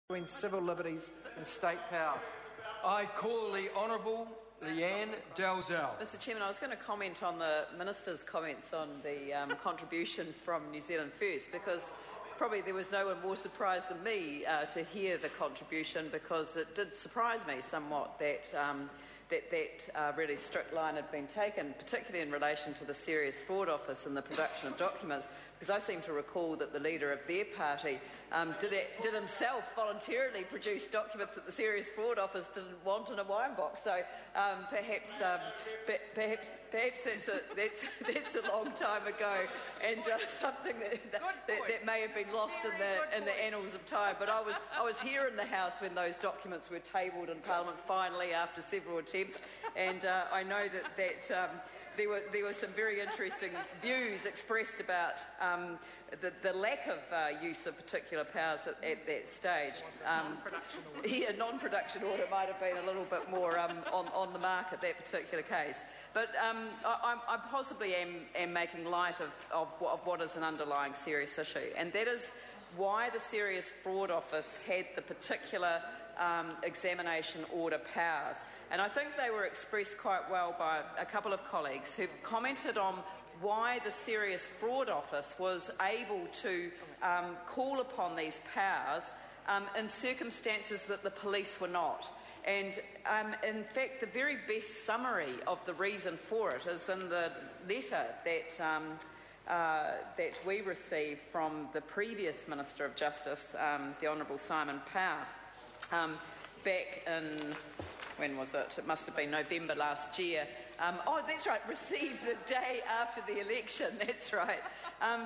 between civil liberties and state powers. I call the Honourable Leanne Dalzell. Mr Chairman, I was going to comment on the Minister's comments on the contribution from New Zealand First, because probably there was no one more surprised than me to hear the contribution, because it did surprise me somewhat that really strict line had been taken, particularly in relation to the Serious Fraud Office and the production of documents, because I seem to recall that the leader of their party did himself voluntarily produce documents that the Serious Fraud Office didn't want in a wine box. So perhaps that's a long time ago, and something that may have been lost in the annals of time. But I was here in the House when those documents were tabled in Parliament finally after several attempts, and I know that there were some very interesting views expressed about the lack of use of particular powers at that stage. Non-production order might have been a little bit more on the mark at that particular case. But I possibly am making light of what is an underlying serious issue, and that is why the Serious Fraud Office had the particular examination order powers. And I think they were expressed quite well by a couple of colleagues who've commented on why the Serious Fraud Office was able to call upon these powers in circumstances that the police were not. And in fact, the very best summary of the reason for it is in the letter that we received from the previous Minister of Justice, the Honourable Simon Power, back in, when was it? It must have been November last year. That's right, received the day after the election, that's right.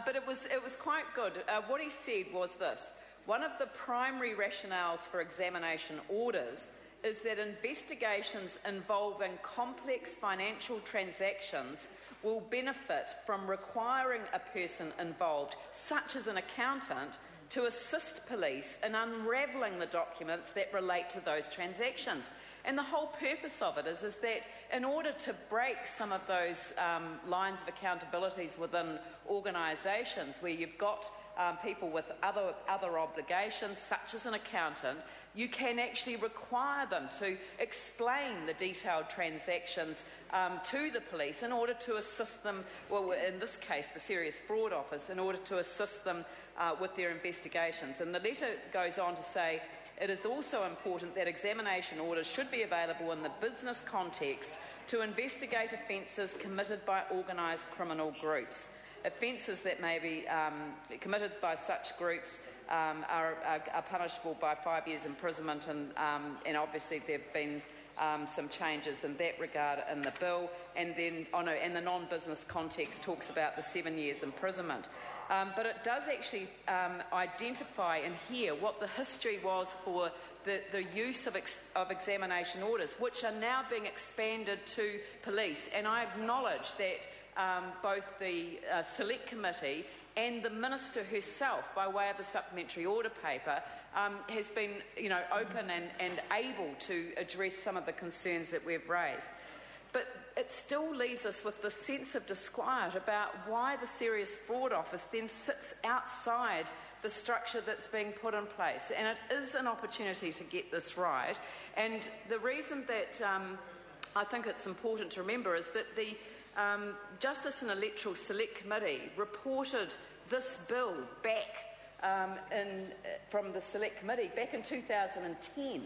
But it was quite good. What he said was this: one of the primary rationales for examination orders is that investigations involving complex financial transactions will benefit from requiring a person involved, such as an accountant, to assist police in unravelling the documents that relate to those transactions. And the whole purpose of it is that in order to break some of those lines of accountabilities within organisations where you've got people with other obligations, such as an accountant, you can actually require them to explain the detailed transactions to the police in order to assist them, well, in this case, the Serious Fraud Office, in order to assist them with their investigations. And the letter goes on to say, it is also important that examination orders should be available in the business context to investigate offences committed by organised criminal groups. Offences that may be committed by such groups are punishable by 5 years imprisonment, and obviously there have been some changes in that regard in the bill, and then and the non-business context talks about the 7 years imprisonment. But it does actually identify in here what the history was for the use of examination orders, which are now being expanded to police. And I acknowledge that both the Select Committee and the Minister herself, by way of the supplementary order paper, has been open and able to address some of the concerns that we've raised. But it still leaves us with the sense of disquiet about why the Serious Fraud Office then sits outside the structure that's being put in place. And it is an opportunity to get this right. And the reason that I think it's important to remember is that the Justice and Electoral Select Committee reported this bill back from the Select Committee back in 2010.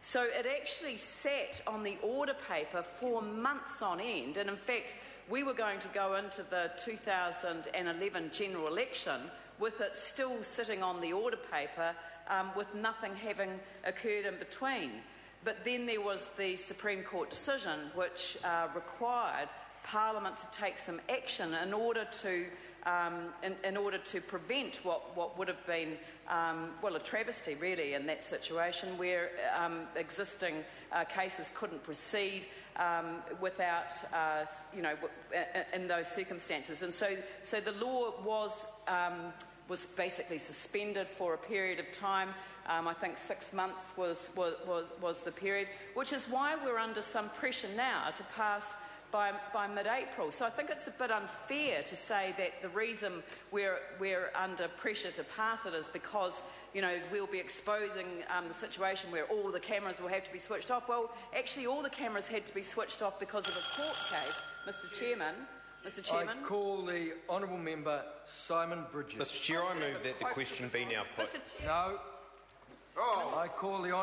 So it actually sat on the order paper for months on end, and in fact we were going to go into the 2011 general election with it still sitting on the order paper, with nothing having occurred in between. But then there was the Supreme Court decision which required Parliament to take some action in order to prevent what would have been a travesty really in that situation, where existing cases couldn't proceed without in those circumstances. And so the law was basically suspended for a period of time. I think 6 months was the period, which is why we're under some pressure now to pass by mid-April. So I think it's a bit unfair to say that the reason we're under pressure to pass it is because, you know, we'll be exposing the situation where all the cameras will have to be switched off. Well, actually, all the cameras had to be switched off because of a court case, Mr. Chairman. I call the honourable member Simon Bridges. Mr. Chair, I move that the question be now put. No. I call the honourable